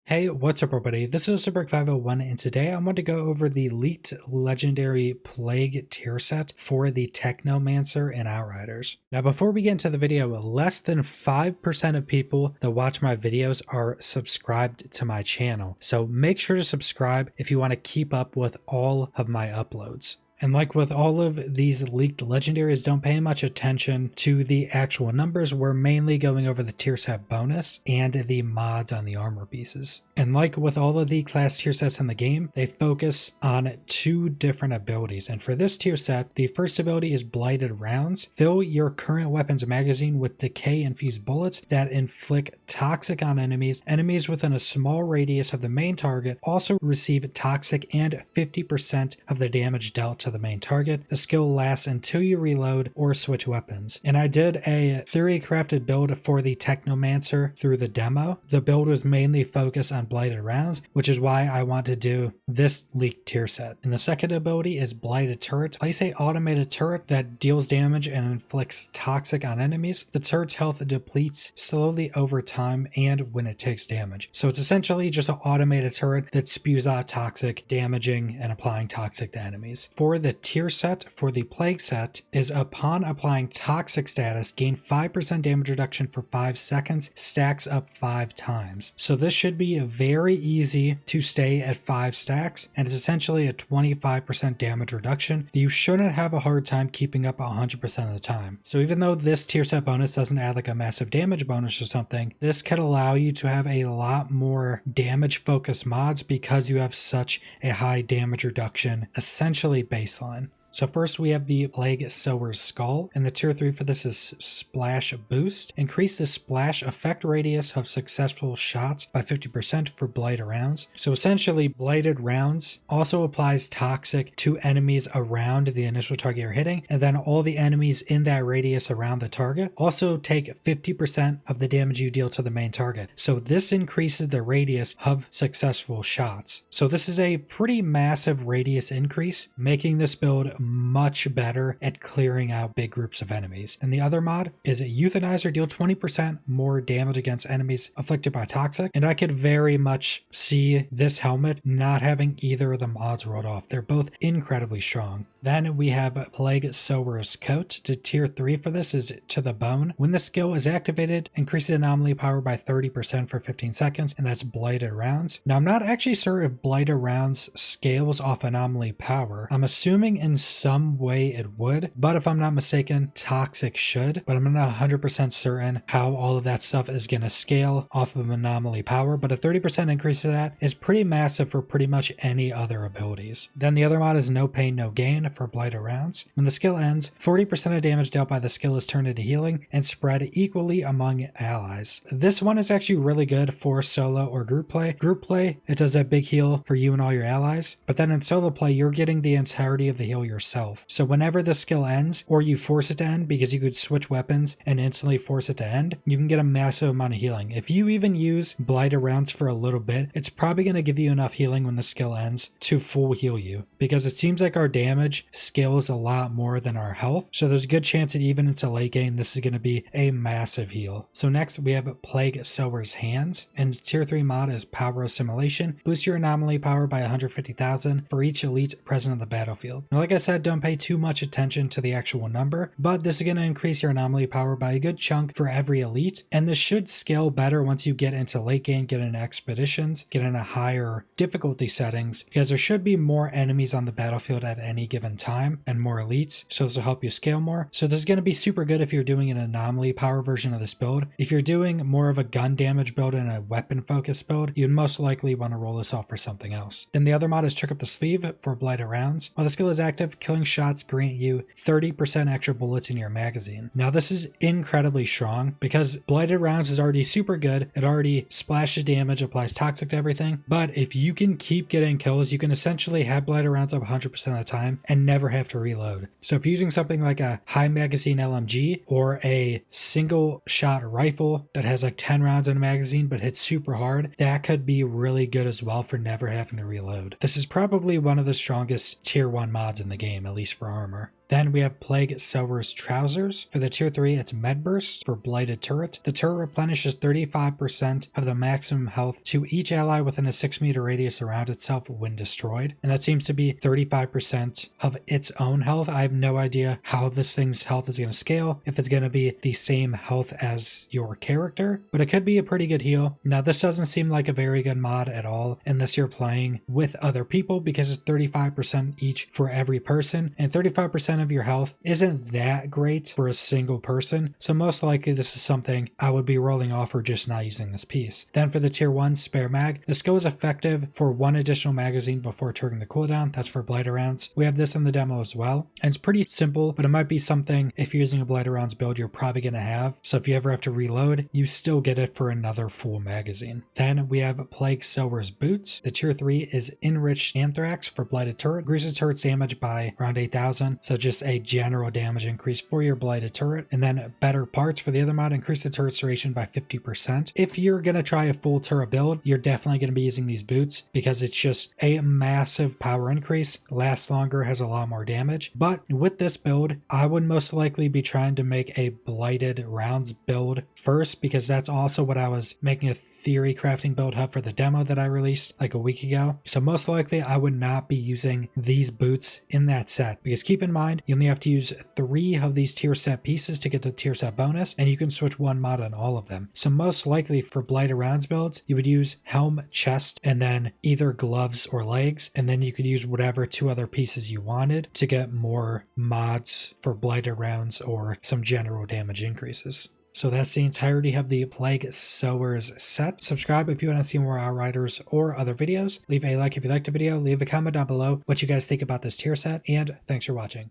Hey, what's up everybody? This is Super501 and today I want to go over the leaked legendary plague tier set for the Technomancer and Outriders. Now before we get into the video, less than 5% of people that watch my videos are subscribed to my channel. So make sure to subscribe if you want to keep up with all of my uploads. And like with all of these leaked legendaries, don't pay much attention to the actual numbers. We're mainly going over the tier set bonus and the mods on the armor pieces. And like with all of the class tier sets in the game, they focus on two different abilities. And for this tier set, the first ability is Blighted Rounds. Fill your current weapon's magazine with decay infused bullets that inflict toxic on enemies. Enemies within a small radius of the main target also receive toxic and 50% of the damage dealt to the main target. The skill lasts until you reload or switch weapons. And I did a theory crafted build for the Technomancer through the demo. The build was mainly focused on Blighted Rounds, which is why I want to do this leaked tier set. And the second ability is Blighted Turret. Place a automated turret that deals damage and inflicts toxic on enemies. The turret's health depletes slowly over time and when it takes damage. So it's essentially just an automated turret that spews out toxic, damaging and applying toxic to enemies. For the tier set for the plague set is upon applying toxic status, gain 5% damage reduction for 5 seconds, stacks up 5 times. So this should be very easy to stay at 5 stacks, and it's essentially a 25% damage reduction that you shouldn't have a hard time keeping up 100% of the time. So even though this tier set bonus doesn't add like a massive damage bonus or something, this could allow you to have a lot more damage focused mods because you have such a high damage reduction, essentially baseline. So first we have the Plague SOWER'S Skull, and the tier 3 for this is Splash Boost. Increase the splash effect radius of successful shots by 50% for Blighted Rounds. So essentially Blighted Rounds also applies toxic to enemies around the initial target you're hitting, and then all the enemies in that radius around the target also take 50% of the damage you deal to the main target. So this increases the radius of successful shots. So this is a pretty massive radius increase, making this build much better at clearing out big groups of enemies. And the other mod is a Euthanizer, deal 20% more damage against enemies afflicted by toxic, and I could very much see this helmet not having either of the mods rolled off. They're both incredibly strong. Then we have Plague SOWER'S Coat. The tier 3 for this is To the Bone. When the skill is activated, increases anomaly power by 30% for 15 seconds, and that's Blighted Rounds. Now I'm not actually sure if Blighted Rounds scales off anomaly power. I'm assuming in some way it would, but if I'm not mistaken, Toxic should, but I'm not 100% certain how all of that stuff is going to scale off of anomaly power, but a 30% increase to that is pretty massive for pretty much any other abilities. Then the other mod is No Pain No Gain for Blighted Rounds. When the skill ends, 40% of damage dealt by the skill is turned into healing and spread equally among allies. This one is actually really good for solo or group play. Group play, it does that big heal for you and all your allies, but then in solo play, you're getting the entirety of the heal yourself. So whenever the skill ends, or you force it to end because you could switch weapons and instantly force it to end, you can get a massive amount of healing. If you even use Blighted Rounds for a little bit, it's probably going to give you enough healing when the skill ends to full heal you, because it seems like our damage scales a lot more than our health. So there's a good chance that even into late game, this is going to be a massive heal. So next we have Plague SOWER'S Hands, and tier 3 mod is Power Assimilation. Boost your anomaly power by 150,000 for each elite present on the battlefield. Now, like I said, don't pay too much attention to the actual number, but this is going to increase your anomaly power by a good chunk for every elite, and this should scale better once you get into late game, get into expeditions, get into higher difficulty settings, because there should be more enemies on the battlefield at any given time and more elites, so this will help you scale more. So this is going to be super good if you're doing an anomaly power version of this build. If you're doing more of a gun damage build and a weapon focused build, you'd most likely want to roll this off for something else. Then the other mod is Trick Up the Sleeve for Blighted Rounds. While the skill is active, killing shots grant you 30% extra bullets in your magazine. Now this is incredibly strong because Blighted Rounds is already super good. It already splashes damage, applies toxic to everything, but if you can keep getting kills, you can essentially have Blighted Rounds up 100% of the time and never have to reload. So if you're using something like a high magazine LMG or a single shot rifle that has like 10 rounds in a magazine but hits super hard, that could be really good as well for never having to reload. This is probably one of the strongest tier 1 mods in the game, at least for armor. Then we have Plague Sower's Trousers. For the tier 3, it's Med Burst for Blighted Turret. The turret replenishes 35% of the maximum health to each ally within a 6-meter radius around itself when destroyed, and that seems to be 35% of its own health. I have no idea how this thing's health is going to scale, if it's going to be the same health as your character, but it could be a pretty good heal. Now, this doesn't seem like a very good mod at all unless you're playing with other people, because it's 35% each for every person, and 35% of your health isn't that great for a single person, so most likely this is something I would be rolling off or just not using this piece. Then for the tier 1 Spare Mag, the skill is effective for 1 additional magazine before triggering the cooldown. That's for Blighted rounds. We have this in the demo as well, and it's pretty simple, but it might be something if you're using a Blighted rounds build you're probably going to have, so if you ever have to reload, you still get it for another full magazine. Then we have Plague Sower's Boots. The tier 3 is Enriched Anthrax for Blighted Turret. Increases turret's damage by around 8,000, so just a general damage increase for your Blighted Turret. And then Better Parts for the other mod, increase the turret's duration by 50%. If you're going to try a full turret build, you're definitely going to be using these boots because it's just a massive power increase, lasts longer, has a lot more damage. But with this build, I would most likely be trying to make a Blighted rounds build first, because that's also what I was making a theory crafting build hub for the demo that I released like a week ago. So most likely I would not be using these boots in that set, because keep in mind you only have to use 3 of these tier set pieces to get the tier set bonus, and you can switch 1 mod on all of them. So most likely for Blighted rounds builds, you would use helm, chest, and then either gloves or legs, and then you could use whatever 2 other pieces you wanted to get more mods for Blighted rounds or some general damage increases. So that's the entirety of the Plague Sower's set. Subscribe if you want to see more Outriders or other videos. Leave a like if you liked the video. Leave a comment down below what you guys think about this tier set, and thanks for watching.